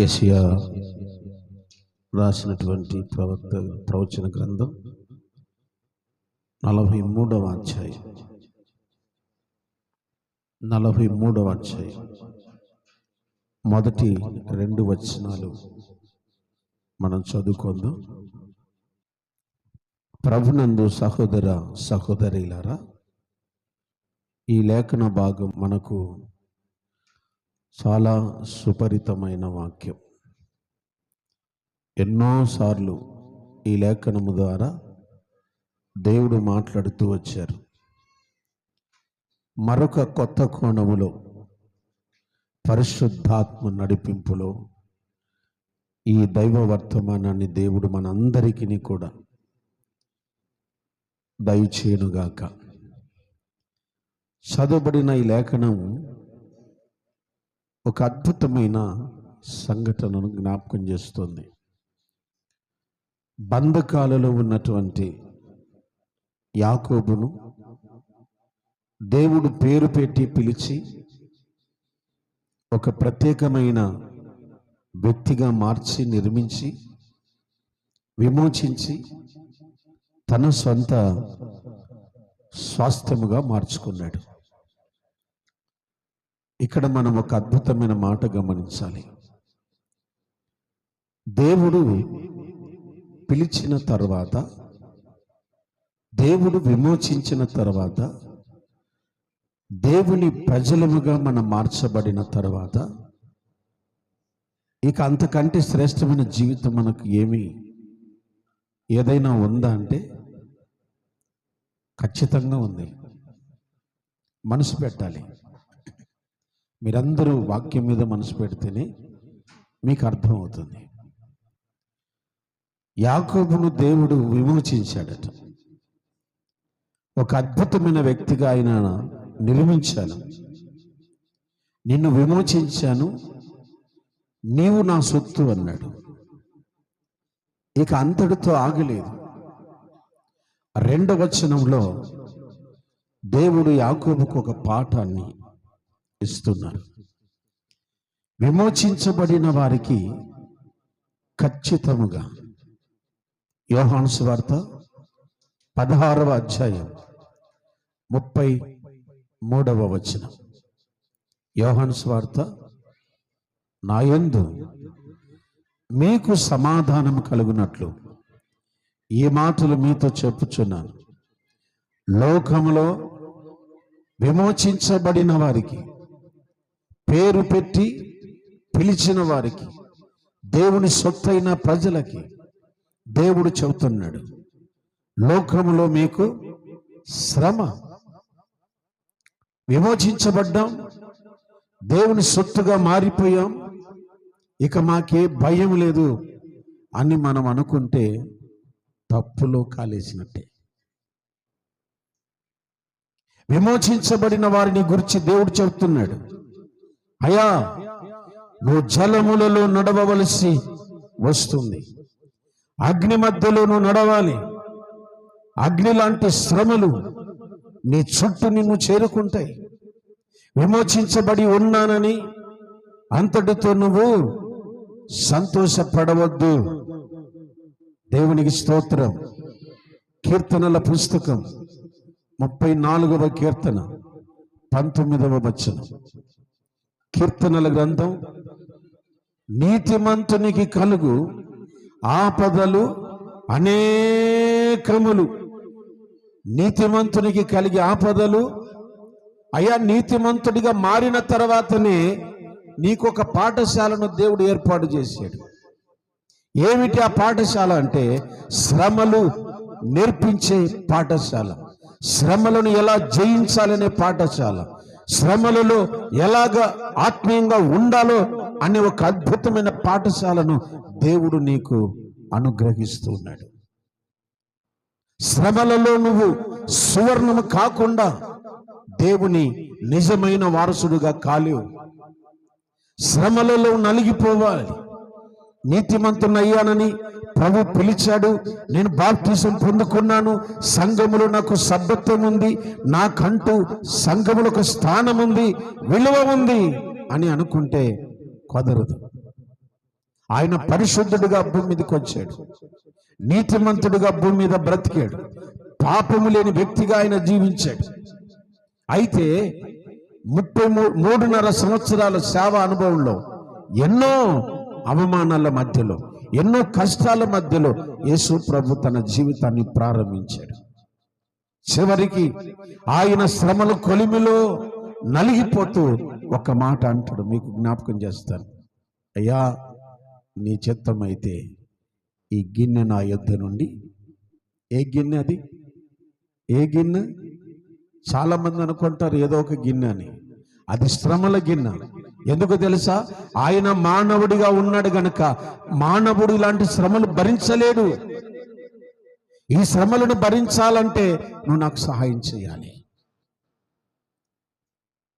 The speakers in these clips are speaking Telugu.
యెషయా రాసినటువంటి ప్రవచన గ్రంథం 43వ అధ్యాయం 43వ అధ్యాయం మొదటి 2 వచనాలు మనం చదువుకుందాం. ప్రభునందు సహోదర సహోదరీలారా, ఈ లేఖన భాగం మనకు చాలా సుపరితమైన వాక్యం. ఎన్నోసార్లు ఈ లేఖనము ద్వారా దేవుడు మాట్లాడుతూ వచ్చారు. మరొక కొత్త కోణములో పరిశుద్ధాత్మ నడిపింపులో ఈ దైవ వర్తమానాన్ని దేవుడు మనందరికీ కూడా దయచేయునుగాక. చదవబడిన ఈ లేఖనం ఒక అద్భుతమైన సంఘటనను జ్ఞాపకం చేస్తుంది. బంధకాలలో ఉన్నటువంటి యాకోబును దేవుడు పేరు పెట్టి పిలిచి ఒక ప్రత్యేకమైన వ్యక్తిగా మార్చి నిర్మించి విమోచించి తన సొంత స్వాస్థ్యముగా మార్చుకున్నాడు. ఇక్కడ మనం ఒక అద్భుతమైన మాట గమనించాలి. దేవుడు పిలిచిన తర్వాత, దేవుడు విమోచించిన తర్వాత, దేవుని ప్రజలముగా మనం మార్చబడిన తర్వాత ఇక అంతకంటే శ్రేష్టమైన జీవితం మనకు ఏదైనా ఉందా అంటే ఖచ్చితంగా ఉంది. మనసు పెట్టాలి. మీరందరూ వాక్యం మీద మనసు పెడితేనే మీకు అర్థమవుతుంది. యాకోబును దేవుడు విమోచించాడట. ఒక అద్భుతమైన వ్యక్తిగా ఆయన నిర్మించాను. నిన్ను విమోచించాను, నీవు నా సొత్తు అన్నాడు. ఇక అంతటితో ఆగలేదు. 2వ వచనంలో దేవుడు యాకోబుకు ఒక పాఠాన్ని ఇస్తున్నారు. విమోచించబడిన వారికి ఖచ్చితముగా, యోహాను సువార్త 16వ అధ్యాయం 33వ వచనం, యోహాను సువార్త, నా యందు మీకు సమాధానం కలుగునట్లు ఈ మాటలు మీతో చెప్పుచున్నాను. లోకములో విమోచించబడిన వారికి, పేరు పెట్టి పిలిచిన వారికి, దేవుని సొత్తైన ప్రజలకి దేవుడు చెబుతున్నాడు, లోకములో మీకు శ్రమ. విమోచించబడ్డాం, దేవుని సొత్తుగా మారిపోయాం, ఇక మాకే భయం లేదు అని మనం అనుకుంటే తప్పులో కాలేసినట్టే. విమోచించబడిన వారిని గురించి దేవుడు చెబుతున్నాడు, అయ్యా నువ్వు జలములలో నడవవలసి వస్తుంది, అగ్ని మధ్యలో నువ్వు నడవాలి. అగ్ని లాంటి శ్రమలు నీ చుట్టూ నిన్ను చేరుకుంటాయి. విమోచించబడి ఉన్నానని అంతటితో నువ్వు సంతోషపడవద్దు. దేవునికి స్తోత్రం. కీర్తనల పుస్తకం 34వ కీర్తన 19వ వచనం. కీర్తనల గ్రంథం, నీతిమంతునికి కలుగు ఆపదలు అనేకములు. నీతిమంతునికి కలిగే ఆపదలు, అయ్యా నీతిమంతుడిగా మారిన తర్వాతనే నీకు ఒక పాఠశాలను దేవుడు ఏర్పాటు చేశాడు. ఏమిటి ఆ పాఠశాల అంటే శ్రమలు నేర్పించే పాఠశాల, శ్రమలను ఎలా జయించాలనే పాఠశాల, శ్రమలలో ఎలాగ ఆత్మీయంగా ఉండాలో అనే ఒక అద్భుతమైన పాఠశాలను దేవుడు నీకు అనుగ్రహిస్తున్నాడు. శ్రమలలో నువ్వు సువర్ణము కాకుండా దేవుని నిజమైన వారసుడుగా కాలేవు. శ్రమలలో నలిగిపోవాలి. నీతిమంతునయ్యానని ప్రభు పిలిచాడు, నేను బాప్తిసం పొందుకున్నాను, సంఘములో నాకు సభ్యత్వం ఉంది, నాకంటూ సంఘములో ఒక స్థానం ఉంది, విలువ ఉంది అని అనుకుంటే కుదరదు. ఆయన పరిశుద్ధుడిగా భూమి మీదకి వచ్చాడు, నీతిమంతుడిగా భూమి మీద బ్రతికాడు, పాపము లేని వ్యక్తిగా ఆయన జీవించాడు. అయితే 33.5 సంవత్సరాల సేవ అనుభవంలో ఎన్నో అవమానాల మధ్యలో, ఎన్నో కష్టాల మధ్యలో యేసు ప్రభు తన జీవితాన్ని ప్రారంభించాడు. చివరికి ఆయన శ్రమల కొలిమిలో నలిగిపోతూ ఒక మాట అంటాడు, మీకు జ్ఞాపకం చేస్తాను. అయ్యా, నీ చిత్తమైతే ఈ గిన్నె నా యొద్ద నుండి. ఏ గిన్నె అది? ఏ గిన్నె? చాలా మంది అనుకుంటారు ఏదో ఒక గిన్నె అని. అది శ్రమల గిన్నె. ఎందుకు తెలుసా? ఆయన మానవుడిగా ఉన్నాడు గనక మానవుడు ఇలాంటి శ్రమలు భరించలేడు. ఈ శ్రమలను భరించాలంటే నువ్వు నాకు సహాయం చేయాలి.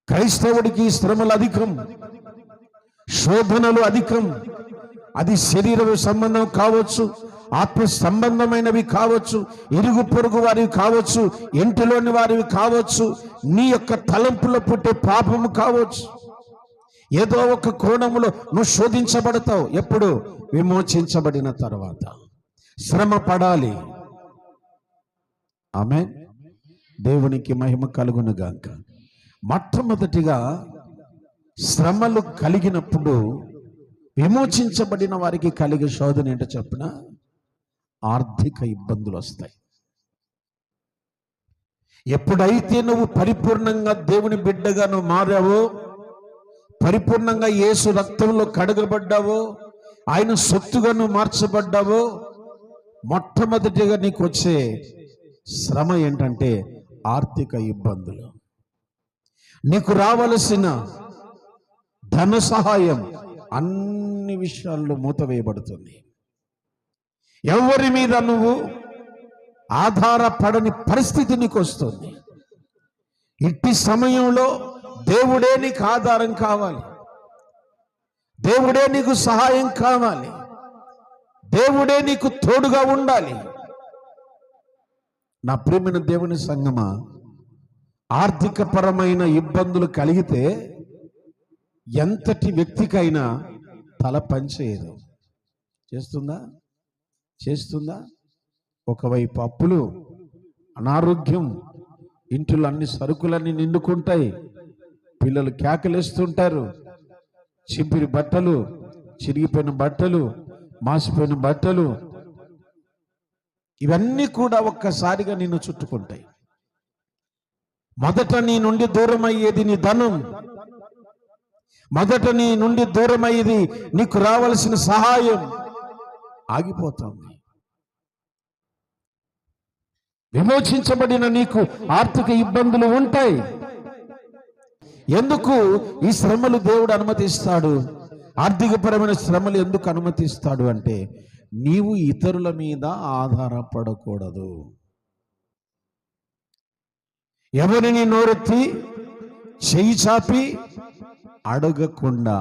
క్రైస్తవుడికి శ్రమలు అధికం, శోధనలు అధికం. అది శరీర సంబంధం కావచ్చు, ఆత్మ సంబంధమైనవి కావచ్చు, ఇరుగు పొరుగు వారివి కావచ్చు, ఇంటిలోని వారివి కావచ్చు, నీ యొక్క తలంపులో పుట్టే పాపము కావచ్చు. ఏదో ఒక కోణములో నువ్వు శోధించబడతావు. ఎప్పుడు? విమోచించబడిన తర్వాత. శ్రమ పడాలి. ఆమేన్. దేవునికి మహిమ కలుగునుగాక. మొట్టమొదటిగా శ్రమలు కలిగినప్పుడు విమోచించబడిన వారికి కలిగే శోధన ఏంటో చెప్పిన? ఆర్థిక ఇబ్బందులు వస్తాయి. ఎప్పుడైతే నువ్వు పరిపూర్ణంగా దేవుని బిడ్డగా నువ్వు మారావో, పరిపూర్ణంగా యేసు రక్తంలో కడగబడ్డావో, ఆయన సొత్తుగా నువ్వు మార్చబడ్డావో, మొట్టమొదటిగా నీకు వచ్చే శ్రమ ఏంటంటే ఆర్థిక ఇబ్బందులు. నీకు రావలసిన ధన సహాయం అన్ని విషయాల్లో మూతవేయబడుతుంది. ఎవరి మీద నువ్వు ఆధారపడని పరిస్థితి నీకు వస్తుంది. ఇట్టి సమయంలో దేవుడే నీకు ఆధారం కావాలి, దేవుడే నీకు సహాయం కావాలి, దేవుడే నీకు తోడుగా ఉండాలి. నా ప్రియమైన దేవుని సంగమా, ఆర్థిక పరమైన ఇబ్బందులు కలిగితే ఎంతటి వ్యక్తికైనా తల పనిచేయదు. చేస్తుందా? ఒకవైపు అప్పులు, అనారోగ్యం, ఇంట్లో అన్ని సరుకులన్నీ నిండుకుంటాయి, పిల్లలు కేకలేస్తుంటారు, చింపిరి బట్టలు, చిరిగిపోయిన బట్టలు, మాసిపోయిన బట్టలు, ఇవన్నీ కూడా ఒక్కసారిగా నిన్ను చుట్టుకుంటాయి. మొదట నీ నుండి దూరం అయ్యేది నీ ధనం, మొదట నీ నుండి దూరం అయ్యేది నీకు రావలసిన సహాయం ఆగిపోతుంది. విమోచించబడిన నీకు ఆర్థిక ఇబ్బందులు ఉంటాయి. ఎందుకు ఈ శ్రమలు దేవుడు అనుమతిస్తాడు? ఆర్థికపరమైన శ్రమలు ఎందుకు అనుమతిస్తాడు అంటే, నీవు ఇతరుల మీద ఆధారపడకూడదు. ఎవరిని నోరెత్తి చెయ్యి చాపి అడగకుండా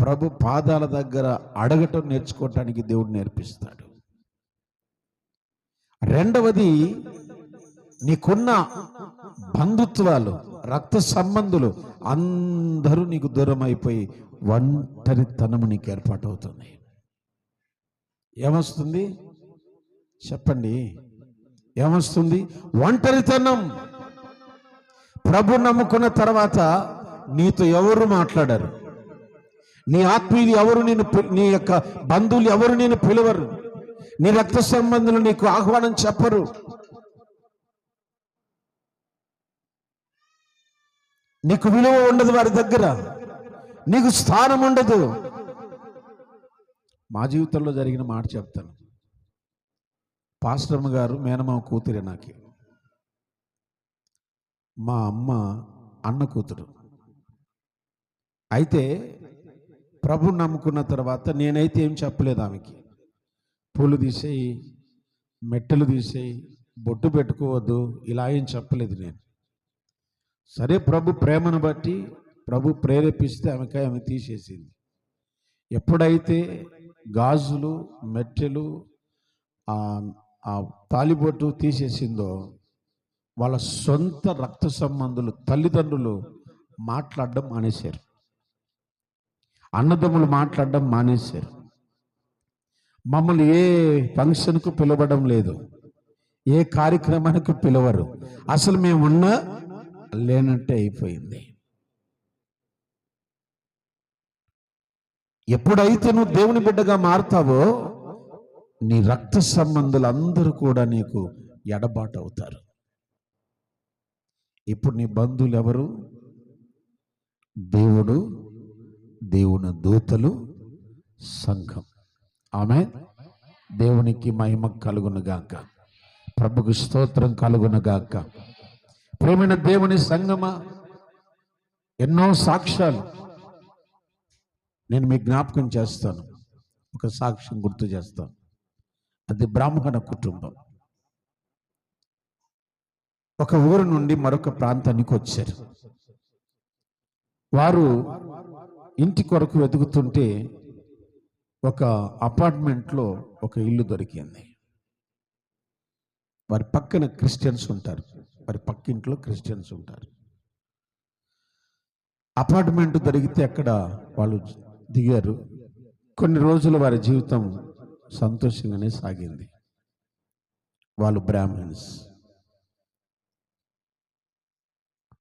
ప్రభు పాదాల దగ్గర అడగటం నేర్చుకోవటానికి దేవుడు నేర్పిస్తాడు. రెండవది, నీకున్న బంధుత్వాలు, రక్త సంబంధులు అందరూ నీకు దూరం అయిపోయి ఒంటరితనము నీకు ఏర్పాటవుతుంది. ఏమొస్తుంది చెప్పండి? ఏమొస్తుంది? ఒంటరితనం. ప్రభు నమ్ముకున్న తర్వాత నీతో ఎవరు మాట్లాడరు, నీ ఆత్మీయులు ఎవరు నీ యొక్క బంధువులు ఎవరు నేను పిలవరు, నీ రక్త సంబంధులు నీకు ఆహ్వానం చెప్పరు. నీకు విలువ ఉండదు, వారి దగ్గర నీకు స్థానం ఉండదు. మా జీవితంలో జరిగిన మాట చెప్తాను. పాస్టర్మ గారు మేనమామ కూతురే నాకు. మా అమ్మ అన్న కూతురు. అయితే ప్రభు నమ్ముకున్న తర్వాత నేనైతే ఏం చెప్పలేదు ఆమెకి. పూలు తీసేయి, మెట్టెలు తీసేయి, బొట్టు పెట్టుకోవద్దు, ఇలా ఏం చెప్పలేదు నేను. సరే, ప్రభు ప్రేమను బట్టి ప్రభు ప్రేరేపిస్తే ఆమె తీసేసింది. ఎప్పుడైతే గాజులు, మెట్టెలు, ఆ తాలిబొట్టు తీసేసిందో, వాళ్ళ సొంత రక్త సంబంధులు, తల్లిదండ్రులు మాట్లాడడం మానేశారు, అన్నదమ్ములు మాట్లాడడం మానేశారు. మమ్మల్ని ఏ ఫంక్షన్కు పిలవడం లేదు, ఏ కార్యక్రమానికి పిలవరు. అసలు మేమున్నా లేనట్టే అయిపోయింది. ఎప్పుడైతే నువ్వు దేవుని బిడ్డగా మారుతావో నీ రక్త సంబంధులు అందరూ కూడా నీకు ఎడబాటు అవుతారు. ఇప్పుడు నీ బంధువులు ఎవరు? దేవుడు, దేవుని దూతలు, సంఘం. ఆమేన్. దేవునికి మహిమ కలుగునుగాక, ప్రభుకు స్తోత్రం కలుగునుగాక. ప్రేమైన దేవుని సంఘమా, ఎన్నో సాక్ష్యాలు నేను మీ జ్ఞాపకం చేస్తాను. ఒక సాక్ష్యం గుర్తు చేస్తాను. అది బ్రాహ్మణ కుటుంబం. ఒక ఊరు నుండి మరొక ప్రాంతానికి వచ్చారు. వారు ఇంటి కొరకు వెతుకుతుంటే ఒక అపార్ట్మెంట్లో ఒక ఇల్లు దొరికింది. వారి పక్కన క్రిస్టియన్స్ ఉంటారు, వారి పక్కింట్లో క్రిస్టియన్స్ ఉంటారు. అపార్ట్మెంట్ దొరికితే అక్కడ వాళ్ళు దిగారు. కొన్ని రోజులు వారి జీవితం సంతోషంగానే సాగింది. వాళ్ళు బ్రాహ్మణ్స్.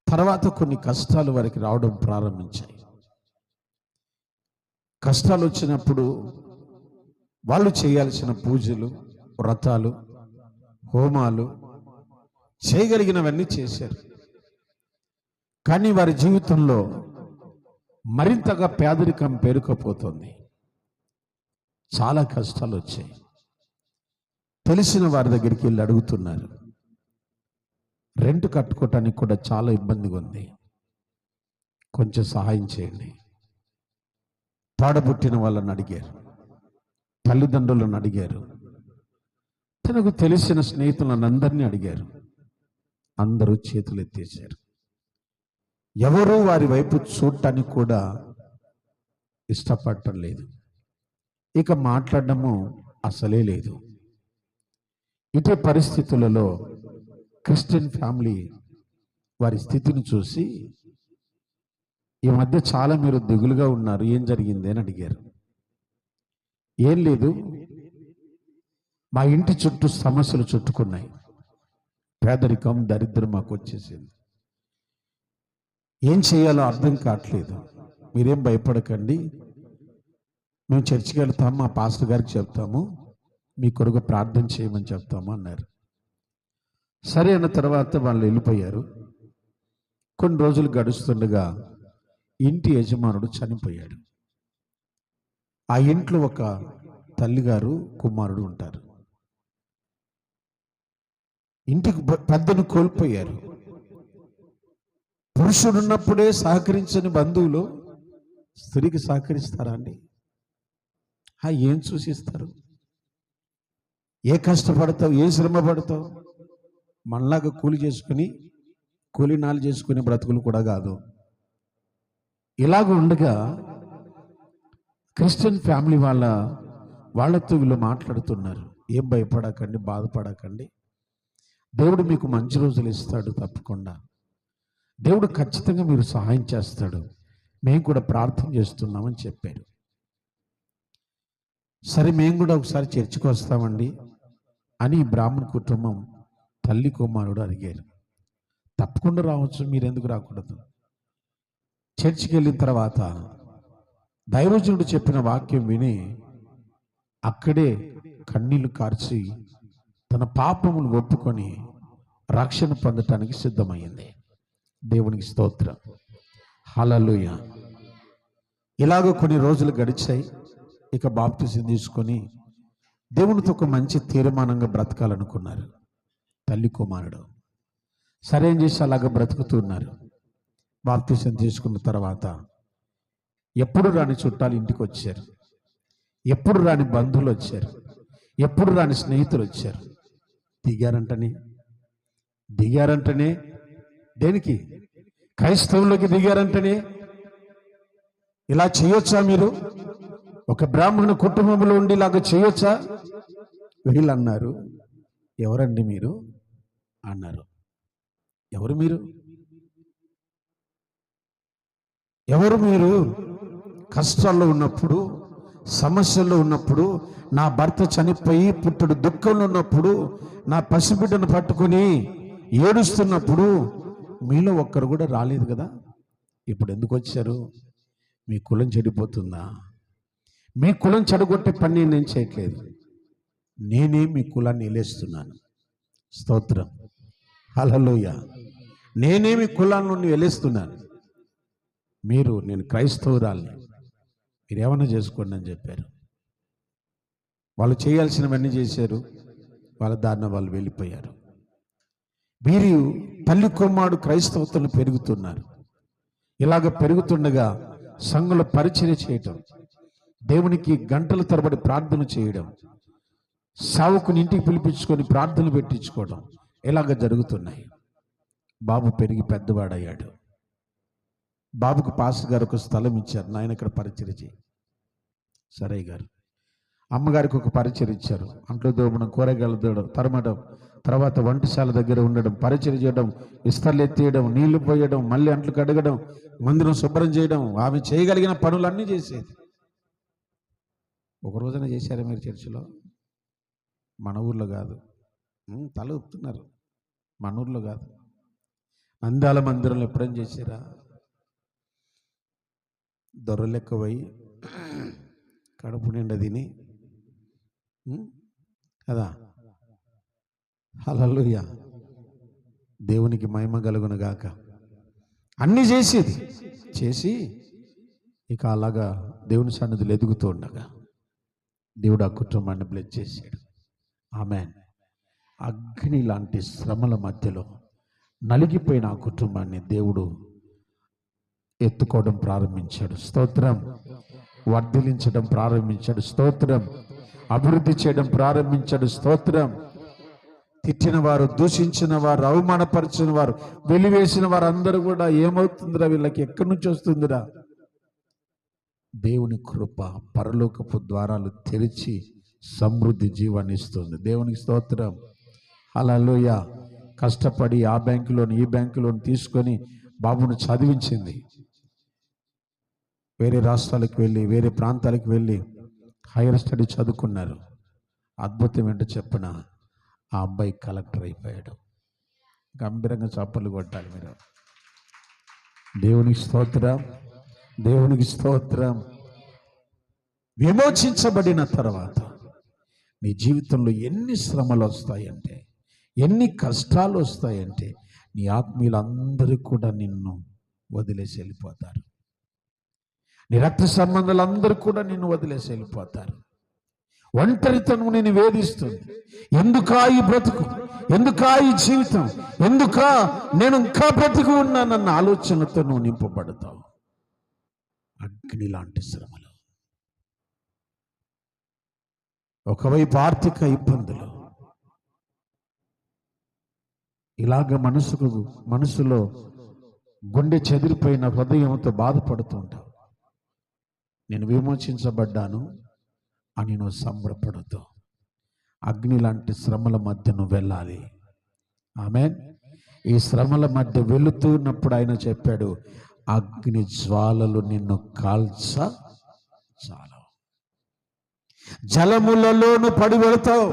తర్వాత కొన్ని కష్టాలు వారికి రావడం ప్రారంభించాయి. కష్టాలు వచ్చినప్పుడు వాళ్ళు చేయాల్సిన పూజలు, వ్రతాలు, హోమాలు చేయగలిగినవన్నీ చేశారు. కానీ వారి జీవితంలో మరింతగా పేదరికం పేరుకుపోతుంది. చాలా కష్టాలు వచ్చాయి. తెలిసిన వారి దగ్గరికి వెళ్ళి అడుగుతున్నారు. రెంట్ కట్టుకోవటానికి కూడా చాలా ఇబ్బందిగా ఉంది, కొంచెం సహాయం చేయండి. తోడబుట్టిన వాళ్ళని అడిగారు, తల్లిదండ్రులను అడిగారు, తనకు తెలిసిన స్నేహితులను అందరినీ అడిగారు. అందరూ చేతులు ఎత్తేశారు. ఎవరూ వారి వైపు చూడటానికి కూడా ఇష్టపడటం లేదు. ఇక మాట్లాడటము అసలే లేదు. ఇదే పరిస్థితులలో క్రిస్టియన్ ఫ్యామిలీ వారి స్థితిని చూసి, ఈ మధ్య చాలా మీరు దిగులుగా ఉన్నారు, ఏం జరిగింది అని అడిగారు. ఏం లేదు, మా ఇంటి చుట్టూ సమస్యలు చుట్టుకున్నాయి, పేదరికం, దరిద్రం మాకు వచ్చేసింది, ఏం చేయాలో అర్థం కావట్లేదు. మీరేం భయపడకండి, మేము చర్చికి వెళ్తాము, మా పాస్టర్ గారికి చెప్తాము, మీ కొరకు ప్రార్థన చేయమని చెప్తాము అన్నారు. సరే అన్న తర్వాత వాళ్ళు వెళ్ళిపోయారు. కొన్ని రోజులు గడుస్తుండగా ఇంటి యజమానుడు చనిపోయాడు. ఆ ఇంట్లో ఒక తల్లిగారు, కుమారుడు ఉంటారు. ఇంటికి పెద్దను కోల్పోయారు. పురుషుడున్నప్పుడే సహకరించని బంధువులు స్త్రీకి సహకరిస్తారా అండి? ఏం చూసిస్తారు? ఏ కష్టపడతావు, ఏ శ్రమ పడతావు? మనలాగా కూలీనాలు చేసుకునే బ్రతుకులు కూడా కాదు. ఇలాగ ఉండగా క్రిస్టియన్ ఫ్యామిలీ వాళ్ళతో వీళ్ళు మాట్లాడుతున్నారు. ఏం భయపడకండి, బాధపడకండి, దేవుడు మీకు మంచి రోజులు ఇస్తాడు, తప్పకుండా దేవుడు ఖచ్చితంగా మీరు సహాయం చేస్తాడు, మేము కూడా ప్రార్థన చేస్తున్నామని చెప్పారు. సరే, మేము కూడా ఒకసారి చర్చికి వస్తామండి అని బ్రాహ్మణ కుటుంబం తల్లి, కుమారుడు అడిగారు. తప్పకుండా రావచ్చు, మీరెందుకు రాకూడదు? చర్చికి వెళ్ళిన తర్వాత దైవజనుడు చెప్పిన వాక్యం విని అక్కడే కన్నీళ్లు కార్చి తన పాపములు ఒప్పుకొని రక్షణ పొందటానికి సిద్ధమైంది. దేవునికి స్తోత్రం, హల్లెలూయా. ఇలాగ కొన్ని రోజులు గడిచాయి. ఇక బాప్తిసం తీసుకొని దేవునితో ఒక మంచి తీర్మానంగా బ్రతకాలనుకున్నారు తల్లి, కుమారుడు. సరే ఏం చేసి అలాగ బ్రతుకుతున్నారు. బాప్తిసం తీసుకున్న తర్వాత ఎప్పుడు రాని చుట్టాలు ఇంటికి వచ్చారు, ఎప్పుడు రాని బంధువులు వచ్చారు, ఎప్పుడు రాని స్నేహితులు వచ్చారు. దిగారంటనే దేనికి? క్రైస్తవులకి దిగారంటనే ఇలా చేయొచ్చా? మీరు ఒక బ్రాహ్మణ కుటుంబంలో ఉండి ఇలాగ చేయొచ్చా? వీళ్ళు అన్నారు, ఎవరండి మీరు అన్నారు. ఎవరు మీరు? కష్టాల్లో ఉన్నప్పుడు, సమస్యల్లో ఉన్నప్పుడు నా భర్త చనిపోయి పుట్టుడు దుఃఖంలో ఉన్నప్పుడు నా పసిబిడ్డను పట్టుకుని ఏడుస్తున్నప్పుడు మీలో ఒక్కరు కూడా రాలేదు కదా. ఇప్పుడు ఎందుకు వచ్చారు? మీ కులం చెడిపోతుందా? మీ కులం చెడగొట్టే పని నేను చేయట్లేదు. నేనే మీ కులాన్ని వెలేస్తున్నాను. స్తోత్రం, హల్లెలూయా. నేనే మీ కులాన్ని నుండి వెలేస్తున్నాను. నేను క్రైస్తవురాల్ని, మీరు ఏమన్నా చేసుకోండి అని చెప్పారు. వాళ్ళు చేయాల్సినవన్నీ చేశారు. వాళ్ళ దారిన వాళ్ళు వెళ్ళిపోయారు. వీరు తల్లి కుమారుడు క్రైస్తవతలు పెరుగుతున్నారు. ఇలాగ పెరుగుతుండగా సంఘంలో పరిచర్య చేయటం, దేవునికి గంటల తరబడి ప్రార్థన చేయడం, సావుకుని ఇంటికి పిలిపించుకొని ప్రార్థనలు పెట్టించుకోవడం ఇలాగ జరుగుతున్నాయి. బాబు పెరిగి పెద్దవాడయ్యాడు. బాబుకు పాస్టర్ గారు ఒక స్థలం ఇచ్చారు. నాయన ఇక్కడ పరిచర్య చేయి. సరే గారు. అమ్మగారికి ఒక పరిచర్య ఇచ్చారు. అంట్లు దోమడం, కూరగాయలు దోవడం, తరమడం, తర్వాత వంటశాల దగ్గర ఉండడం, పరిచర్య చేయడం, ఇస్తర్లు ఎత్తేయడం, నీళ్లు పోయడం, మళ్ళీ అంట్లు కడగడం, మందిరం శుభ్రం చేయడం, ఆమె చేయగలిగిన పనులన్నీ చేసేది. ఒక రోజున చేశారా మీరు చర్చిలో? మన ఊర్లో కాదు. తల ఊపుతున్నారు. మన ఊర్లో కాదు, నంద్యాల మందిరంలో ఎప్పుడైనా చేశారా? దొరలెక్కవై కడుపు నిండా తిని కదా. హల్లెలూయా, దేవునికి మహిమ కలుగును గాక. అన్నీ చేసి ఇక అలాగా దేవుని సన్నిధిలో ఎదుగుతూ ఉండగా దేవుడు ఆ కుటుంబాన్ని బ్లెస్ చేశాడు. ఆమేన్. అగ్ని లాంటి శ్రమల మధ్యలో నలిగిపోయిన ఆ కుటుంబాన్ని దేవుడు ఎత్తుకోవడం ప్రారంభించాడు. స్తోత్రం. వర్ధిలించడం ప్రారంభించాడు. స్తోత్రం. అభివృద్ధి చేయడం ప్రారంభించాడు. స్తోత్రం. తిట్టిన వారు, దూషించిన వారు, అవమానపరిచిన వారు, వెలివేసిన వారు అందరూ కూడా ఏమవుతుందిరా, వీళ్ళకి ఎక్కడి నుంచి వస్తుందిరా? దేవుని కృప పరలోకపు ద్వారాలు తెరిచి సమృద్ధి జీవాన్ని ఇస్తుంది. దేవునికి స్తోత్రం. హల్లెలూయా. కష్టపడి ఆ బ్యాంకులోని ఈ బ్యాంకులోని తీసుకొని బాబును చదివించింది. వేరే రాష్ట్రాలకు వెళ్ళి, వేరే ప్రాంతాలకు వెళ్ళి హైయర్ స్టడీ చదువుకున్నారు. అద్భుతం ఏంటో చెప్పిన, ఆ అబ్బాయి కలెక్టర్ అయిపోయాడు. గంభీరంగా చప్పలు కొట్టాలి మీరు. దేవునికి స్తోత్రం, దేవునికి స్తోత్రం. విమోచించబడిన తర్వాత నీ జీవితంలో ఎన్ని శ్రమలు వస్తాయంటే, ఎన్ని కష్టాలు వస్తాయంటే, నీ ఆత్మీయులందరూ కూడా నిన్ను వదిలేసి వెళ్ళిపోతారు. నీ రక్త సంబంధాలందరూ కూడా నిన్ను వదిలేసి వెళ్ళిపోతారు. ఒంటరితనం నేను వేధిస్తుంది. ఎందుకా ఈ బ్రతుకు, ఎందుకా ఈ జీవితం, ఎందుకా నేను ఇంకా బ్రతుకు ఉన్నానన్న ఆలోచనతో నువ్వు నింపబడతావు. అగ్ని లాంటి శ్రమలు, ఒకవైపు ఆర్థిక ఇబ్బందులు, ఇలాగ మనసులో గుండె చెదిరిపోయిన హృదయంతో బాధపడుతుంటావు. నేను విమోచించబడ్డాను అని నువ్వు సంబరపడతావు. అగ్ని లాంటి శ్రమల మధ్య నువ్వు వెళ్ళాలి. ఆమేన్. ఈ శ్రమల మధ్య వెళుతున్నప్పుడు ఆయన చెప్పాడు, అగ్ని జ్వాలలు నిన్ను కాల్చాలవు, జలములలోను పడి వెళతావు.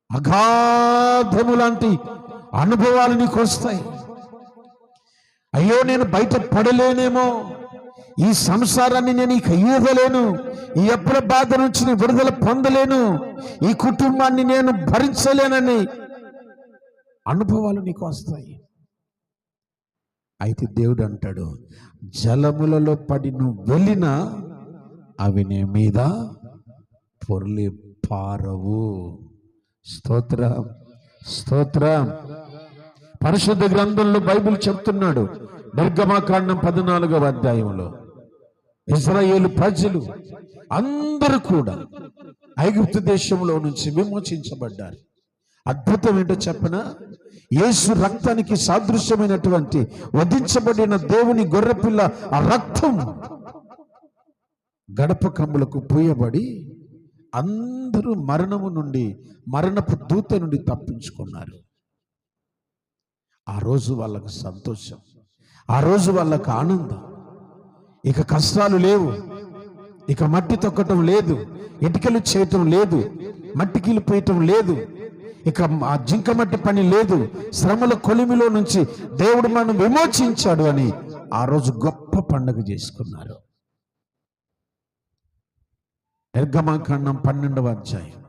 అగాధము లాంటి అనుభవాలు నీకు వస్తాయి. అయ్యో, నేను బయట పడలేనేమో, ఈ సంసారాన్ని నేను ఇక ఈదలేను, ఈ అప్పుల బాధ నుంచి నేను విడుదల పొందలేను, ఈ కుటుంబాన్ని నేను భరించలేనని అనుభవాలు నీకు వస్తాయి. అయితే దేవుడు అంటాడు, జలములలో పడి నువ్వు వెళ్ళినా అవి నీ మీద పొర్లి పారవు. స్తోత్రం, స్తోత్రం. పరిశుద్ధ గ్రంథంలో బైబిల్ చెప్తున్నాడు, నిర్గమకాండం 14వ అధ్యాయంలో ఇశ్రాయేలు ప్రజలు అందరూ కూడా ఐగుప్తు దేశంలో నుంచి విమోచించబడ్డారు. అద్భుతం ఏంటో చెప్పనా? యేసు రక్తానికి సాదృశ్యమైనటువంటి వధించబడిన దేవుని గొర్రెపిల్ల ఆ రక్తం గడప కమ్ములకు పూయబడి అందరూ మరణము నుండి, మరణపు దూత నుండి తప్పించుకున్నారు. ఆ రోజు వాళ్ళకు సంతోషం, ఆ రోజు వాళ్ళకు ఆనందం. ఇక కష్టాలు లేవు, ఇక మట్టి తొక్కటం లేదు, ఇటుకలు చేయటం లేదు, మట్టికిలు పోయటం లేదు, ఇక ఆ జింక మట్టి పని లేదు. శ్రమల కొలిమిలో నుంచి దేవుడు మనం విమోచించాడు అని ఆ రోజు గొప్ప పండుగ చేసుకున్నారు. నిర్గమకాండం 12వ అధ్యాయం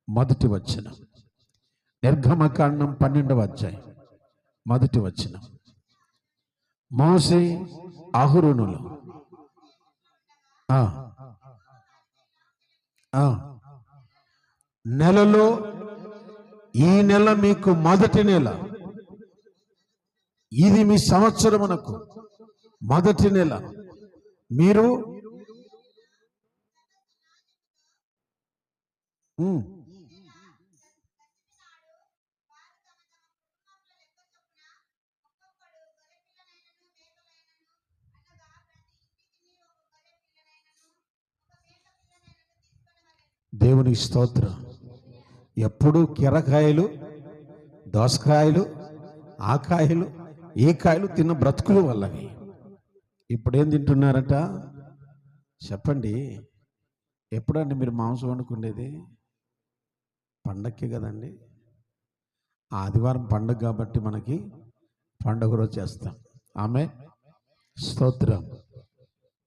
మొదటి వచనం. నిర్గమకాండం 12వ అధ్యాయం మొదటి వచనం. మోషే అహరోనులు నెలలో ఈ నెల మీకు మొదటి నెల, ఇది మీ సంవత్సరమునకు మొదటి నెల. మీరు దేవుని స్తోత్రం. ఎప్పుడు కీరకాయలు, దోసకాయలు, ఆకాయలు, ఏ కాయలు తిన్న బ్రతుకులు వాళ్ళవి. ఇప్పుడేం తింటున్నారట చెప్పండి? ఎప్పుడండి మీరు మాంసం వండుకునేది? పండక్కి కదండి. ఆదివారం పండుగ కాబట్టి మనకి పండుగ రోజు చేస్తాం. ఆమె స్తోత్రం.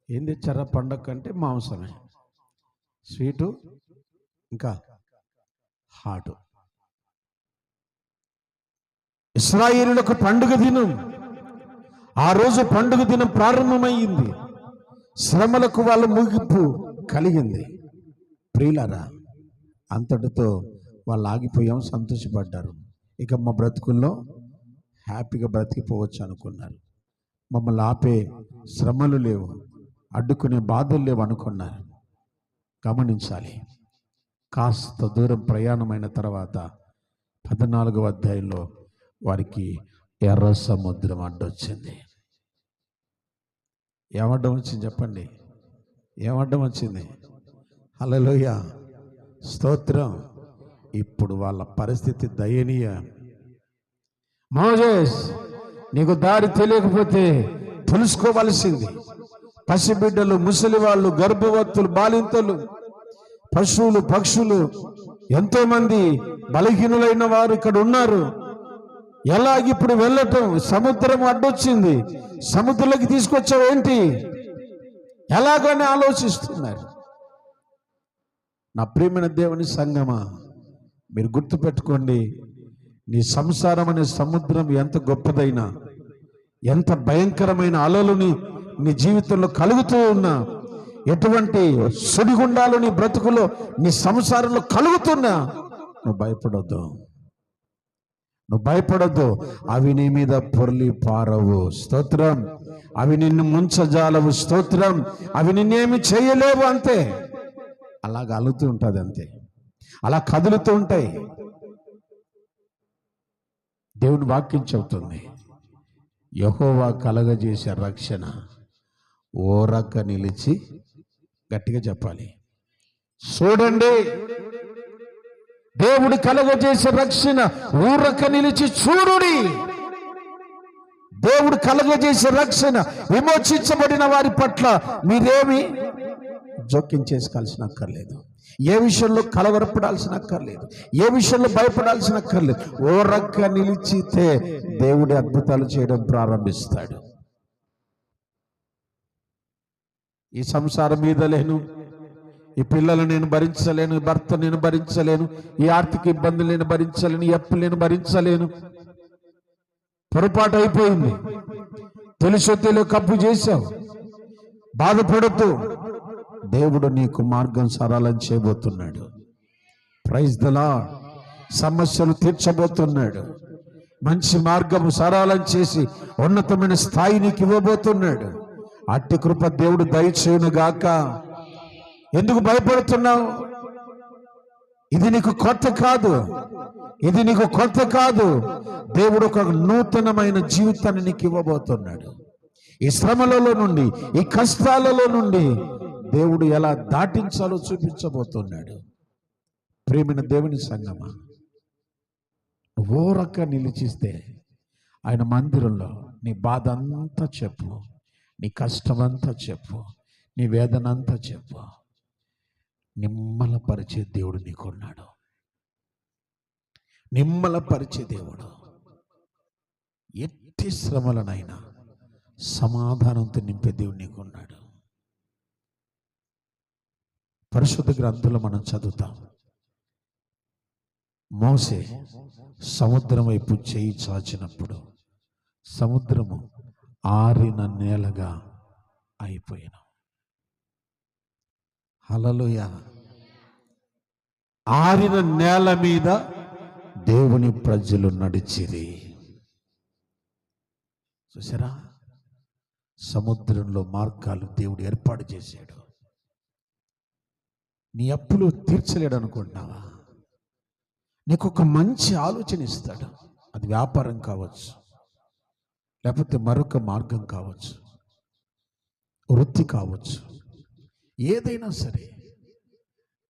ఏం తెచ్చారా పండగ అంటే? మాంసమే, స్వీటు, ఇంకా హాటు. ఇశ్రాయేలులకు పండుగ దినం. ఆ రోజు పండుగ దినం ప్రారంభమైంది. శ్రమలకు వాళ్ళ ముగింపు కలిగింది. ప్రియులారా, అంతటితో వాళ్ళు ఆగిపోయాం, సంతోషపడ్డారు. ఇక మా బ్రతుకుల్లో హ్యాపీగా బ్రతికిపోవచ్చు అనుకున్నారు. మమ్మల్ని ఆపే శ్రమలు లేవు, అడ్డుకునే బాధలు లేవు అనుకున్నారు. గమనించాలి. కాస్త దూరం ప్రయాణమైన తర్వాత 14వ అధ్యాయంలో వారికి ఎర్ర సముద్రం అడ్డొచ్చింది. ఏమడ్డం వచ్చింది చెప్పండి? ఏమడ్డం వచ్చింది? హల్లెలూయా, స్తోత్రం. ఇప్పుడు వాళ్ళ పరిస్థితి దయనీయ. మోసెస్, నీకు దారి తెలియకపోతే తెలుసుకోవలసింది. పసిబిడ్డలు, ముసలి వాళ్ళు, గర్భవతులు, బాలింతలు, పశువులు, పక్షులు, ఎంతో మంది బలహీనులైన వారు ఇక్కడ ఉన్నారు. ఎలాగిప్పుడు వెళ్ళటం? సముద్రం అడ్డొచ్చింది, సముద్రంలోకి తీసుకొచ్చావేంటి? ఎలాగని ఆలోచిస్తున్నారు. నా ప్రియమైన దేవుని సంగమా, మీరు గుర్తుపెట్టుకోండి, నీ సంసారం అనే సముద్రం ఎంత గొప్పదైనా, ఎంత భయంకరమైన అలలు నీ జీవితంలో కలుగుతూ ఉన్నా, ఎటువంటి సుడిగుండాలు నీ బ్రతుకులో, నీ సంసారంలో కలుగుతున్నా, నువ్వు భయపడొద్దు. నువ్వు భయపడొద్దు. అవి నీ మీద పొర్లి పారవు. స్తోత్రం. అవి నిన్ను ముంచజాలవు. స్తోత్రం. అవి నిన్నేమి చేయలేవు. అంతే. అలాగ అలుతూ ఉంటుంది, అంతే. అలా కదులుతూ ఉంటాయి. దేవుని వాక్యం చెబుతుంది, యెహోవా కలగజేసే రక్షణ ఓరక నిలిచి, గట్టిగా చెప్పాలి, చూడండి. దేవుడు కలగజేసే రక్షణ ఊరక నిలిచి చూడుడి. దేవుడు కలగజేసే రక్షణ విమోచించబడిన వారి పట్ల మీరేమి జోక్యం చేసుకోవాల్సిన అక్కర్లేదు. ఏ విషయంలో కలవరపడాల్సిన అక్కర్లేదు. ఏ విషయంలో భయపడాల్సిన అక్కర్లేదు. ఓరక నిలిచితే దేవుడి అద్భుతాలు చేయడం ప్రారంభిస్తాడు. ఈ సంసారం మీద లేను, ఈ పిల్లలు నేను భరించలేను, ఈ భర్త నేను భరించలేను, ఈ ఆర్థిక ఇబ్బందులు నేను భరించలేను, ఈ అప్పులు నేను భరించలేను. పొరపాటు అయిపోయింది. తెలుసో తెలియక అప్పు చేశావు, బాధపడుతూ దేవుడు నీకు మార్గం సరళం చేయబోతున్నాడు. Praise the Lord. సమస్యలు తీర్చబోతున్నాడు. మంచి మార్గము సరళం చేసి ఉన్నతమైన స్థాయి నీకు ఇవ్వబోతున్నాడు. అట్టి కృప దేవుడు దయచేయును గాక. ఎందుకు భయపడుతున్నావు? ఇది నీకు కొత్త కాదు. ఇది నీకు కొత్త కాదు. దేవుడు ఒక నూతనమైన జీవితాన్ని నీకు ఇవ్వబోతున్నాడు. ఈ శ్రమలలో నుండి, ఈ కష్టాలలో నుండి దేవుడు ఎలా దాటించాలో చూపించబోతున్నాడు. ప్రియమైన దేవుని సంగమా, ఓరక నిలిచిస్తే ఆయన మందిరంలో నీ బాధ అంతా చెప్పు, నీ కష్టమంతా చెప్పు, నీ వేదన అంతా చెప్పు. నిమ్మలపరిచే దేవుడు నీకున్నాడు. నిమ్మలపరిచే దేవుడు. ఎట్టి శ్రమలనైనా సమాధానంతో నింపే దేవుడు నీకున్నాడు. పరిశుద్ధ గ్రంథంలో మనం చదువుతాం, మోసే సముద్రం వైపు చేయి చాచినప్పుడు సముద్రము ఆరిన నేలగా అయిపోయిన. హల్లెలూయా. ఆరిన నేల మీద దేవుని ప్రజలు నడిచిరి. చూసారా, సముద్రంలో మార్గాలు దేవుడు ఏర్పాటు చేశాడు. నీ అప్పులు తీర్చలేడు అనుకుంటున్నావా? నీకు ఒక మంచి ఆలోచన ఇస్తాడు. అది వ్యాపారం కావచ్చు, లేకపోతే మరొక మార్గం కావచ్చు, వృత్తి కావచ్చు, ఏదైనా సరే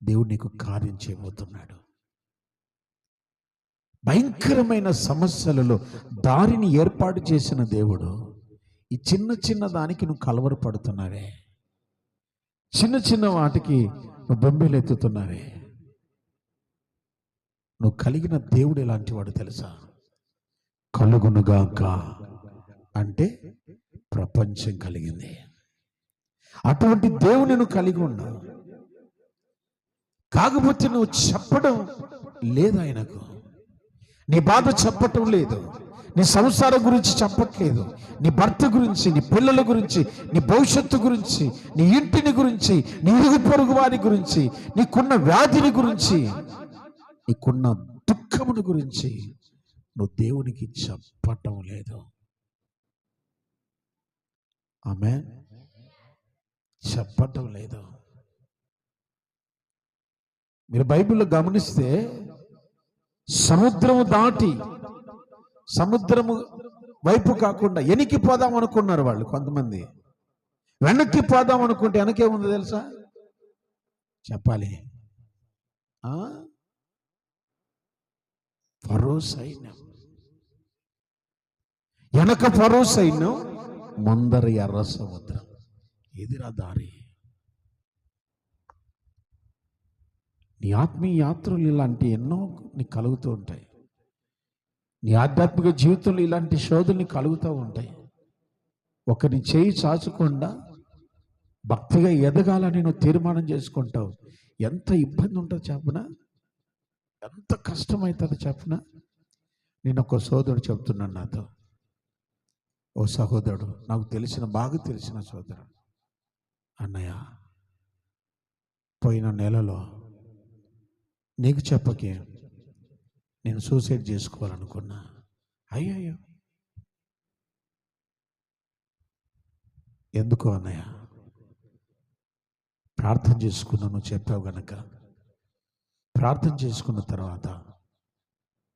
దేవుడు నీకు కార్యం చేయబోతున్నాడు. భయంకరమైన సమస్యలలో దారిని ఏర్పాటు చేసిన దేవుడు ఈ చిన్న చిన్న దానికి నువ్వు కలవరపడుతున్నావే, చిన్న చిన్న వాటికి నువ్వు బొంబేలెత్తుతున్నావే. నువ్వు కలిగిన దేవుడు ఎలాంటి వాడు తెలుసా? కలుగునుగాక అంటే ప్రపంచం కలిగింది. అటువంటి దేవుని నువ్వు కలిగి ఉన్నావు. కాకపోతే నువ్వు చెప్పడం లేదు ఆయనకు. నీ బాధ చెప్పటం లేదు, నీ సంసారం గురించి చెప్పట్లేదు, నీ భర్త గురించి, నీ పిల్లల గురించి, నీ భవిష్యత్తు గురించి, నీ ఇంటిని గురించి, నీ ఇరుగు పొరుగు వారి గురించి, నీకున్న వ్యాధిని గురించి, నీకున్న దుఃఖముని గురించి నువ్వు దేవునికి చెప్పటం లేదు. ఆమేన్. చెప్పటం లేదు. మీరు బైబిల్లో గమనిస్తే సముద్రము దాటి సముద్రము వైపు కాకుండా వెనక్కి పోదాం అనుకున్నారు వాళ్ళు. కొంతమంది వెనక్కి పోదాం అనుకుంటే వెనకేముంది తెలుసా? చెప్పాలి. ఫరో సైన్యం, వెనక ఫరో సైన్యం, ముందర ఎర్ర సముద్రం. ఎదురా దారి. నీ ఆత్మీయ యాత్రలు ఇలాంటి ఎన్నో నీకు కలుగుతూ ఉంటాయి. నీ ఆధ్యాత్మిక జీవితంలో ఇలాంటి శోధనలు నీకు కలుగుతూ ఉంటాయి. ఒకరిని చేయి చాచకుండా భక్తిగా ఎదగాలని నువ్వు తీర్మానం చేసుకుంటావు. ఎంత ఇబ్బంది ఉంటుందో చెప్పనా, ఎంత కష్టమవుతుందో చెప్పనా. నేను ఒక సోదరుడు చెప్తున్నాను నాతో, ఓ సహోదరుడు, నాకు బాగా తెలిసిన సోదరుడు, అన్నయ్య పోయిన నెలలో నీకు చెప్పకే నేను సూసైడ్ చేసుకోవాలనుకున్నా. అయ్యో, ఎందుకు అన్నయ్య? ప్రార్థన చేసుకున్నాను చెప్పావు గనక. ప్రార్థన చేసుకున్న తర్వాత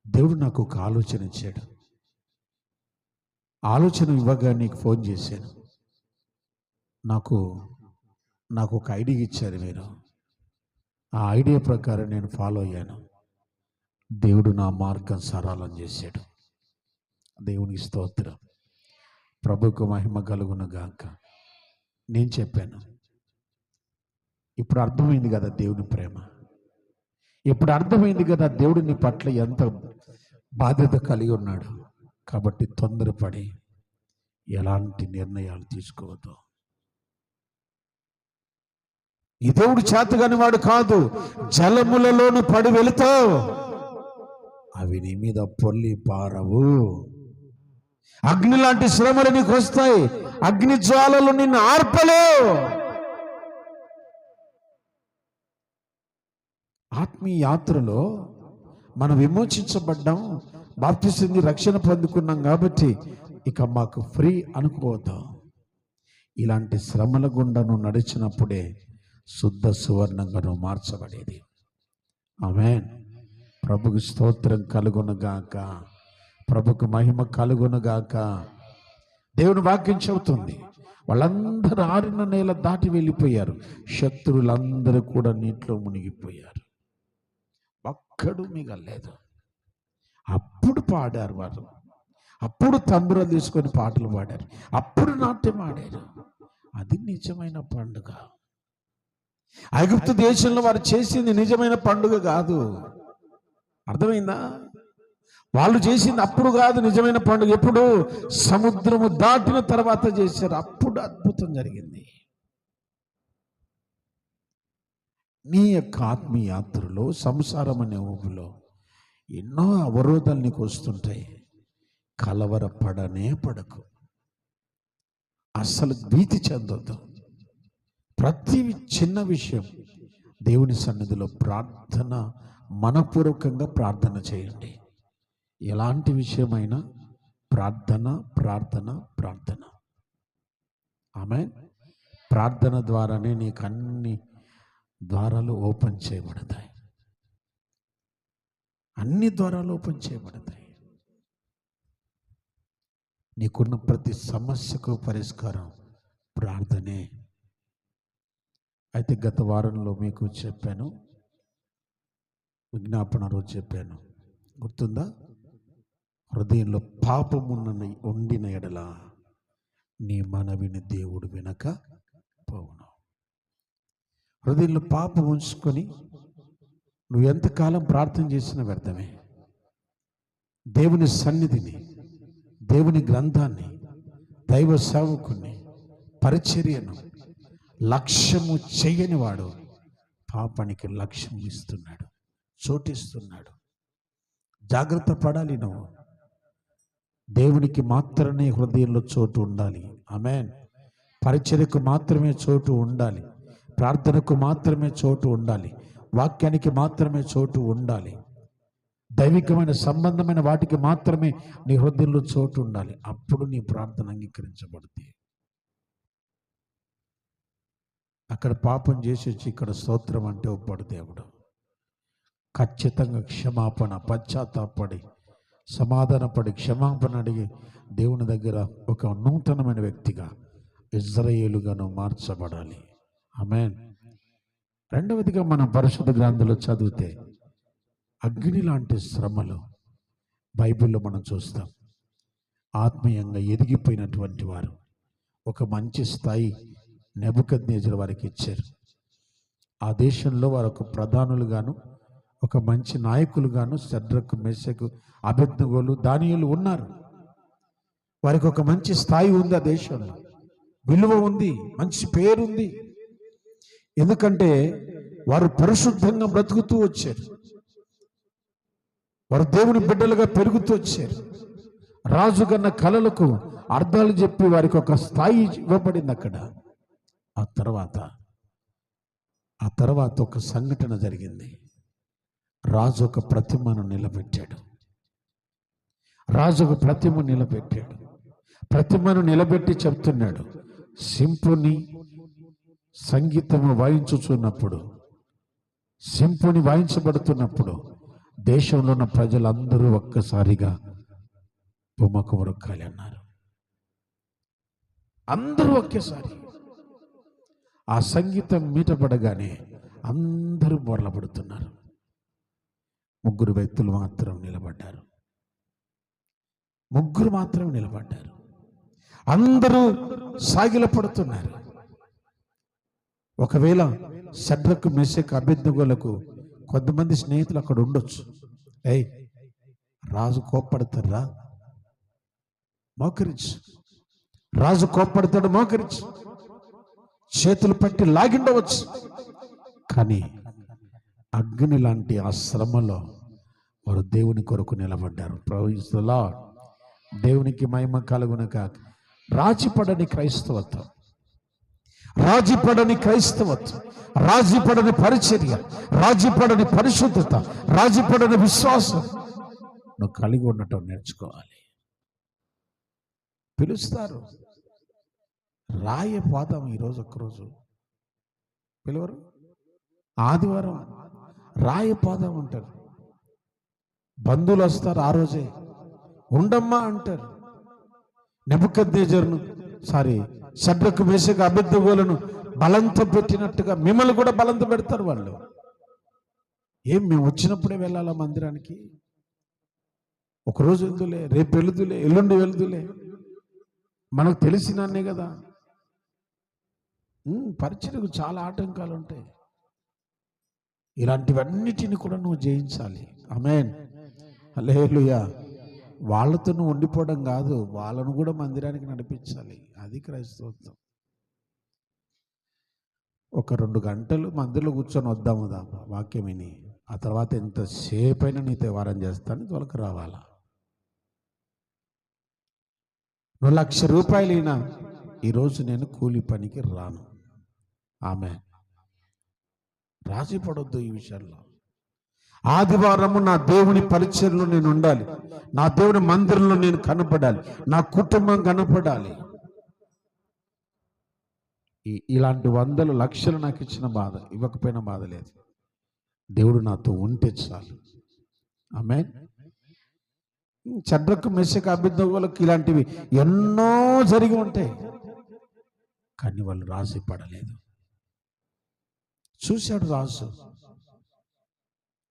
దేవుడు నాకు ఒక ఆలోచన ఇచ్చాడు. ఆలోచన ఇవ్వగా నీకు ఫోన్ చేశాను. నాకు ఒక ఐడియా ఇచ్చారు మీరు. ఆ ఐడియా ప్రకారం నేను ఫాలో అయ్యాను. దేవుడు నా మార్గం సరళం చేశాడు. దేవునికి స్తోత్రం. ప్రభుకు మహిమ కలుగును గాక. నేను చెప్పాను, ఇప్పుడు అర్థమైంది కదా దేవుని ప్రేమ. ఇప్పుడు అర్థమైంది కదా దేవుడు నీ పట్ల ఎంత బాధ్యత కలిగి ఉన్నాడు. కాబట్టి తొందరపడి ఎలాంటి నిర్ణయాలు తీసుకోవద్దు. ఈ దేవుడు చేతగాని వాడు కాదు. జలములలోను పడి వెళుతావు, అవి నీ మీద పొల్లి పారవు. అగ్ని లాంటి శ్రమలు నీకు వస్తాయి, అగ్ని జ్వాలలు నిన్ను ఆర్పలేవు. ఆత్మీయ యాత్రలో మనం విమోచించబడ్డాం, బాప్తిస్మం రక్షణ పొందుకున్నాం కాబట్టి ఇక మాకు ఫ్రీ అనుకోవద్దు. ఇలాంటి శ్రమల గుండా నువ్వు నడిచినప్పుడే శుద్ధ సువర్ణంగా నువ్వు మార్చబడేది. ఆమేన్. ప్రభుకు స్తోత్రం కలుగునుగాక. ప్రభుకు మహిమ కలుగునుగాక. దేవుని వాక్యం చెబుతుంది, వాళ్ళందరూ ఆరిన నేల దాటి వెళ్ళిపోయారు. శత్రువులందరూ కూడా నీటిలో మునిగిపోయారు, ఒక్కడు మిగలేదు. అప్పుడు పాడారు వారు, అప్పుడు తంబుర తీసుకొని పాటలు పాడారు, అప్పుడు నాట్యం ఆడారు, అది నిజమైన పండుగ. ఐగుప్తు దేశంలో వారు చేసింది నిజమైన పండుగ కాదు. అర్థమైందా? వాళ్ళు చేసింది అప్పుడు కాదు నిజమైన పండుగ. ఎప్పుడు? సముద్రము దాటిన తర్వాత చేశారు. అప్పుడు అద్భుతం జరిగింది. నీ యొక్క ఆత్మీయ యాత్రలో, సంసారం అనే ఊబిలో ఎన్నో అవరోధాలు నీకు వస్తుంటాయి. కలవరపడనే పడకు. అస్సలు భీతి చెందొద్దు. ప్రతి చిన్న విషయం దేవుని సన్నిధిలో ప్రార్థన, మనపూర్వకంగా ప్రార్థన చేయండి. ఎలాంటి విషయమైనా ప్రార్థన ప్రార్థన ప్రార్థన. ఆమేన్. ప్రార్థన ద్వారానే నీకు అన్ని ద్వారాలు ఓపెన్ చేయబడతాయి. అన్ని ద్వారాలు ఓపెన్ చేయబడతాయి. నీకున్న ప్రతి సమస్యకు పరిష్కారం ప్రార్థనే. అయితే గత వారంలో మీకు చెప్పాను, విజ్ఞాపన రోజు చెప్పాను, గుర్తుందా? హృదయంలో పాపమున్న ఉండిన ఎడల నీ మనవిని దేవుడు వినక పోవును. హృదయంలో పాపం ఉంచుకొని నువ్వు ఎంతకాలం ప్రార్థన చేసినా వ్యర్థమే. దేవుని సన్నిధిని, దేవుని గ్రంథాన్ని, దైవ సేవకుని, పరిచర్యను లక్ష్యము చేయని వాడు పాపానికి లక్ష్యం ఇస్తున్నాడు, చోటిస్తున్నాడు. జాగ్రత్త పడాలి. నువ్వు దేవునికి మాత్రమే హృదయంలో చోటు ఉండాలి. ఆమేన్. పరిచర్యకు మాత్రమే చోటు ఉండాలి. ప్రార్థనకు మాత్రమే చోటు ఉండాలి. వాక్యానికి మాత్రమే చోటు ఉండాలి. దైవికమైన సంబంధమైన వాటికి మాత్రమే నీ హృదయంలో చోటు ఉండాలి. అప్పుడు నీ ప్రార్థన అంగీకరించబడుతుంది. అక్కడ పాపం చేసి వచ్చి ఇక్కడ స్తోత్రం అంటే ఒప్పడు దేవుడు. ఖచ్చితంగా క్షమాపణ, పశ్చాత్తాపడి, సమాధానపడి, క్షమాపణ అడిగి దేవుని దగ్గర ఒక నూతనమైన వ్యక్తిగా, ఇజ్రాయేలుగాను మార్చబడాలి. ఆమేన్. రెండవదిగా మనం పరిశుద్ధ గ్రంథంలో చదివితే అగ్ని లాంటి శ్రమలు బైబిల్లో మనం చూస్తాం. ఆత్మీయంగా ఎదిగిపోయినటువంటి వారు ఒక మంచి స్థాయి నెబుకద్నెజరు వారికి ఇచ్చారు. ఆ దేశంలో వారు ఒక ప్రధానులుగాను, ఒక మంచి నాయకులుగాను షద్రకు, మెషకు, అబేద్నెగోలు, దానియేలు ఉన్నారు. వారికి ఒక మంచి స్థాయి ఉంది. ఆ దేశంలో విలువ ఉంది, మంచి పేరుంది. ఎందుకంటే వారు పరిశుద్ధంగా బ్రతుకుతూ వచ్చారు. వారు దేవుని బిడ్డలుగా పెరుగుతూ వచ్చారు. రాజు కన్న కలలకు అర్థాలు చెప్పి వారికి ఒక స్థాయి ఇవ్వబడింది అక్కడ. ఆ తర్వాత ఒక సంఘటన జరిగింది. రాజు ఒక ప్రతిమను నిలబెట్టాడు. ప్రతిమను నిలబెట్టి చెప్తున్నాడు, సింఫోనీ సంగీతము వాయించుచున్నప్పుడు, సింఫోనీ వాయించబడుతున్నప్పుడు దేశంలో ఉన్న ప్రజలందరూ ఒక్కసారిగా బొమ్మకు ఉరక్కాలి అన్నారు. అందరూ ఒకేసారి ఆ సంగీతం మీటపడగానే అందరూ బొర్లపడుతున్నారు. 3 వ్యక్తులు మాత్రం నిలబడ్డారు. అందరూ సాగిలపడుతున్నారు. ఒకవేళ షద్రకు, మెషకు, అబేద్నెగోలకు కొంతమంది స్నేహితులు అక్కడ ఉండొచ్చు. రాజు కోప్పడతారా? మోకరించు. రాజు కోప్పడతాడు, మోకరించు. చేతులు పట్టి లాగిండవచ్చు. కానీ అగ్ని లాంటి ఆ శ్రమలో వారు దేవుని కొరకు నిలబడ్డారు. Praise the Lord. దేవునికి మహిమ కలుగును గాక. రాజీపడని క్రైస్తవత్వం, రాజీపడని పరిచర్య, రాజీపడని పరిశుద్ధత, రాజీపడని విశ్వాసం నువ్వు కలిగి ఉండటం నేర్చుకోవాలి. పిలుస్తారు, రాయపోదాం ఈరోజు ఒక్కరోజు పిలవరు. ఆదివారం రాయపోదాం అంటారు. బంధువులు వస్తారు, ఆ రోజే ఉండమ్మా అంటారు. నెబుకద్నెజరును షద్రకు, మెషకు, అబేద్నెగోలను బలంతో పెట్టినట్టుగా మిమ్మల్ని కూడా బలంతో పెడతారు వాళ్ళు. మేము వచ్చినప్పుడే వెళ్ళాలా మందిరానికి? ఒకరోజు వెళ్దులే, రేపు వెళ్దులే, ఎల్లుండి వెళ్దులే, మనకు తెలిసినానే కదా. పరిచర్యకు చాలా ఆటంకాలు ఉంటాయి. ఇలాంటివన్నిటిని కూడా నువ్వు జయించాలి. ఆమేన్, హల్లెలూయా. వాళ్ళతో నువ్వు ఉండిపోవడం కాదు, వాళ్ళను కూడా మందిరానికి నడిపించాలి. అది క్రైస్తవత్వం. ఒక 2 గంటలు మందిరంలో కూర్చొని వద్దాము వాక్యం విని, ఆ తర్వాత ఎంతసేపు అయినా నీతో వారం చేస్తాను, త్వరకు రావాలా. నువ్వు 1,00,000 రూపాయలు అయినా ఈరోజు నేను కూలి పనికి రాను. ఆమె రాజీ పడొద్దు ఈ విషయంలో. ఆదివారము నా దేవుని పరిచర్యలో నేను ఉండాలి, నా దేవుని మందిరంలో నేను కనపడాలి, నా కుటుంబం కనపడాలి. ఇలాంటి 100 లక్షలు నాకు ఇచ్చిన బాధ, ఇవ్వకపోయినా బాధ లేదు. దేవుడు నాతో ఉంటే చాలు. ఆమేన్. షడ్రకు మెషకు అబేద్నెగోలకు ఇలాంటివి ఎన్నో జరిగి ఉంటాయి, కానీ వాళ్ళు రాజీ పడలేదు. చూశాడు రాజు,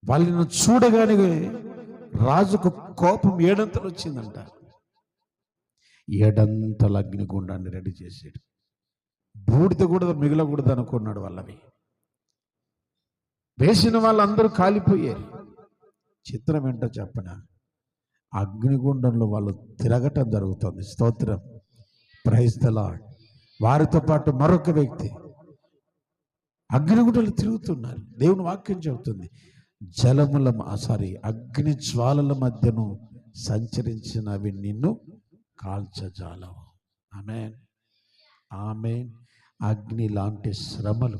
వాళ్ళను చూడగానే రాజుకు కోపం 7 వచ్చిందంట. 7 అగ్నిగుండాన్ని రెడీ చేశాడు. బూడిద కూడా మిగలకూడదు అనుకున్నాడు. వాళ్ళవి వేసిన వాళ్ళందరూ కాలిపోయారు. చిత్రం ఏంటో చెప్పన, అగ్నిగుండంలో వాళ్ళు తిరగటం జరుగుతుంది. స్తోత్రం, ప్రైజ్ ది లార్డ్. వారితో పాటు మరొక వ్యక్తి అగ్నిగుండంలో తిరుగుతున్నారు. దేవుని వాక్యం చెబుతుంది, అగ్ని జ్వాలల మధ్యను సంచరించినవి నిన్ను కాల్చజాలవు. ఆమేన్, ఆమేన్. అగ్ని లాంటి శ్రమలు,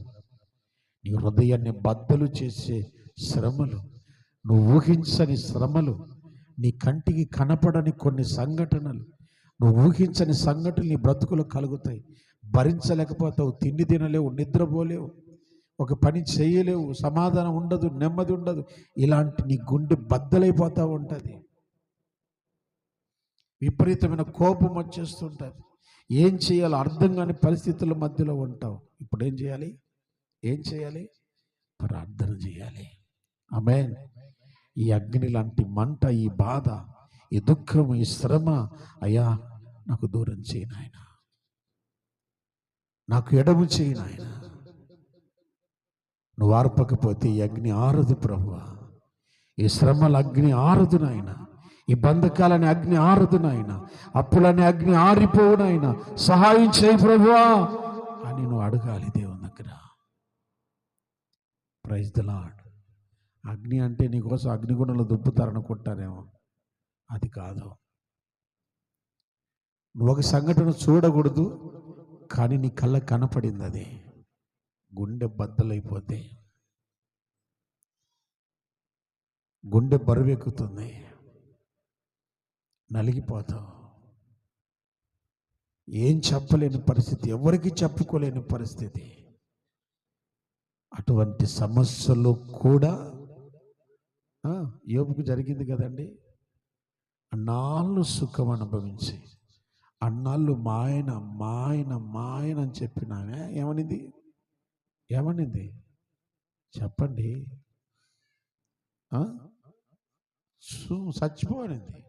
నీ హృదయాన్ని బద్దలు చేసే శ్రమలు, నువ్వు ఊహించని శ్రమలు, నీ కంటికి కనపడని కొన్ని సంఘటనలు, నువ్వు ఊహించని సంఘటనలు నీ బ్రతుకులు కలుగుతాయి. భరించలేకపోతావు, తిండి తినలేవు, నిద్రపోలేవు, ఒక పని చేయలేవు, సమాధానం ఉండదు, నెమ్మది ఉండదు. ఇలాంటి నీ గుండె బద్దలైపోతూ ఉంటుంది. విపరీతమైన కోపం వచ్చేస్తుంటుంది. ఏం చేయాలో అర్థం కాని పరిస్థితుల మధ్యలో ఉంటావు. ఇప్పుడు ఏం చేయాలి? ప్రార్థన చేయాలి. ఆమేన్. ఈ అగ్ని లాంటి మంట, ఈ బాధ, ఈ దుఃఖం, ఈ శ్రమ, అయ్యా నాకు దూరం చేయి నాయన, నాకు ఎడము చేయి నాయన. నువ్వు ఆర్పకపోతే ఈ అగ్ని ఆరదు ప్రభువా, ఈ శ్రమల అగ్ని ఆరదు నాయన, ఈ బంధకాలని అగ్ని ఆరదు నాయన, అప్పులని అగ్ని ఆరిపోవు నాయన, సహాయం చేయి ప్రభువా అని నువ్వు అడగాలి దేవుని దగ్గర. Praise the Lord. అగ్ని అంటే నీకోసం అగ్నిగుండంలో దుబ్బుతారనుకుంటానేమో, అది కాదు. నువ్వు ఒక సంఘటన చూడకూడదు, కానీ నీ కళ్ళ కనపడింది, అది గుండె బద్దలైపోతే, గుండె బరువెక్కుతుంది, నలిగిపోతావు. ఏం చెప్పలేని పరిస్థితి, ఎవరికి చెప్పుకోలేని పరిస్థితి. అటువంటి సమస్యలు కూడా యోబుకు జరిగింది కదండి. అన్నాళ్ళు సుఖం అనుభవించి, అన్నాళ్ళు మాయన మాయన మాయన అని చెప్పినానే, ఏమనింది చెప్పండి? చచ్చిపోనింది.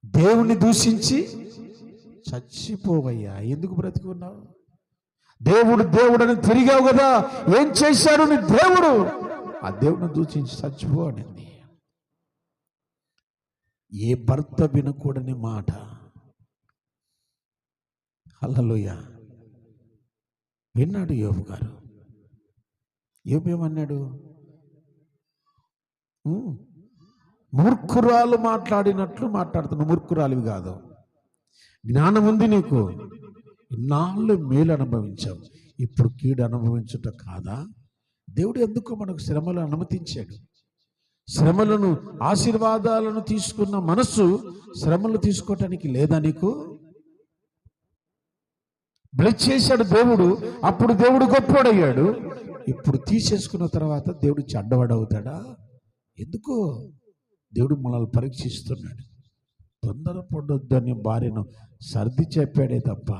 దేవుణ్ణి దూషించి చచ్చిపోవయ్యా, ఎందుకు బ్రతికున్నావు? దేవుడు అని తిరిగావు కదా, ఏం చేశాడు నీ దేవుడు? ఆ దేవుడిని దూషించి చచ్చిపో అనింది. ఏ భర్త వినకూడని మాట. హల్లెలూయా. విన్నాడు యోబు గారు. యోబు ఏమన్నాడు? మూర్ఖురాలు మాట్లాడినట్లు మాట్లాడుతున్నావు. మూర్ఖురాలివి కాదు, జ్ఞానం ఉంది నీకు. ఇన్నాళ్ళు మేలు అనుభవించావు, ఇప్పుడు కీడు అనుభవించుట కాదా? దేవుడు ఎందుకో మనకు శ్రమలు అనుమతించాడు. శ్రమలను, ఆశీర్వాదాలను తీసుకున్న మనస్సు శ్రమలు తీసుకోవటానికి లేదా నీకు? బ్లెస్ చేశాడు దేవుడు, అప్పుడు దేవుడు గొప్పవాడయ్యాడు. ఇప్పుడు తీసేసుకున్న తర్వాత దేవుడు చెడ్డవాడవుతాడా? ఎందుకో దేవుడు మనల్ని పరీక్షిస్తున్నాడు. తొందరపడొద్దని భార్యను సర్ది చెప్పాడే తప్ప.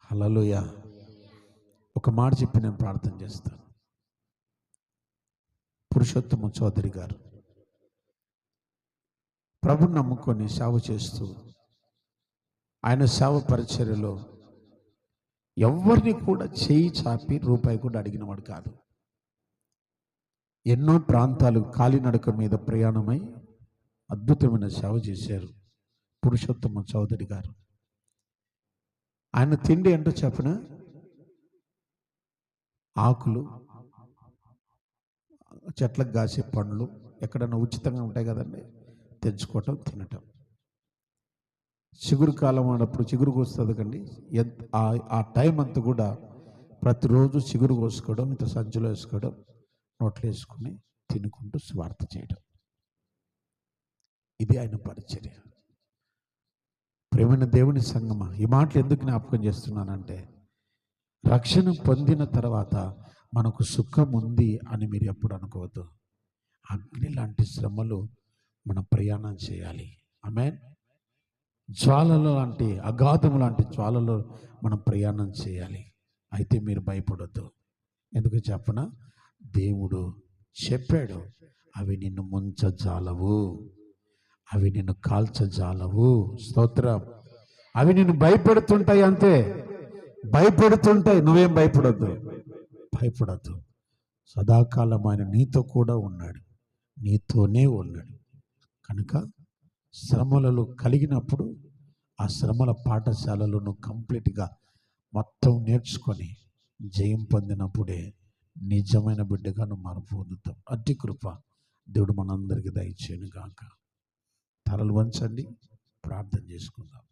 హల్లెలూయా. ఒక మాట చెప్పి నేను ప్రార్థన చేస్తాను. పురుషోత్తమ చౌదరి గారు ప్రభుని నమ్ముకొని సేవ చేస్తూ ఆయన సేవ పరిచర్యలో ఎవరిని కూడా చేయి చాపి రూపాయి కూడా అడిగినవాడు కాదు. ఎన్నో ప్రాంతాలు కాలినడక మీద ప్రయాణమై అద్భుతమైన సేవ చేశారు పురుషోత్తమ చౌదరి గారు. ఆయన తిండి ఏంటో చెప్పన, ఆకులు, చెట్లకు కాసే పండ్లు ఎక్కడన్నా ఉచితంగా ఉంటాయి కదండి, తెచ్చుకోవటం, తినటం. చిగురు కాలం అన్నప్పుడు చిగురు కోస్తుంది కండి, ఆ టైం అంతా కూడా ప్రతిరోజు చిగురు కోసుకోవడం, ఇంత సంచులో వేసుకోవడం, నోట్లో వేసుకుని తినుకుంటూ స్వార్థ చేయడం. ఇది ఆయన పరిచర్య. ప్రేమైన దేవుని సంగమా, ఈ మాటలు ఎందుకు జ్ఞాపకం చేస్తున్నానంటే, రక్షణ పొందిన తర్వాత మనకు సుఖం ఉంది అని మీరు ఎప్పుడు అనుకోవద్దు. అగ్ని లాంటి శ్రమలు మనం ప్రయాణం చేయాలి. ఆమేన్. జ్వాలలో లాంటి, అగాధం లాంటి జ్వాలలో మనం ప్రయాణం చేయాలి. అయితే మీరు భయపడొద్దు. ఎందుకు చెప్పనా, దేవుడు చెప్పాడు, అవి నిన్ను ముంచజాలవు, అవి నిన్ను కాల్చజాలవు. స్తోత్రం. అవి నిన్ను భయపెడుతుంటాయి, అంతే, భయపెడుతుంటాయి. నువ్వేం భయపడొద్దు, భయపడద్దు. సదాకాలం ఆయన నీతో కూడా ఉన్నాడు, నీతోనే ఉన్నాడు. కనుక శ్రమలలో కలిగినప్పుడు ఆ శ్రమల పాఠశాలలో నువ్వు కంప్లీట్గా మొత్తం నేర్చుకొని జయం పొందినప్పుడే నిజమైన బిడ్డగా నువ్వు మార్పు పొందుతావు. అట్టి కృప దేవుడు మనందరికీ దయచేయను గాక. తలలు వంచండి, ప్రార్థన చేసుకుందాం.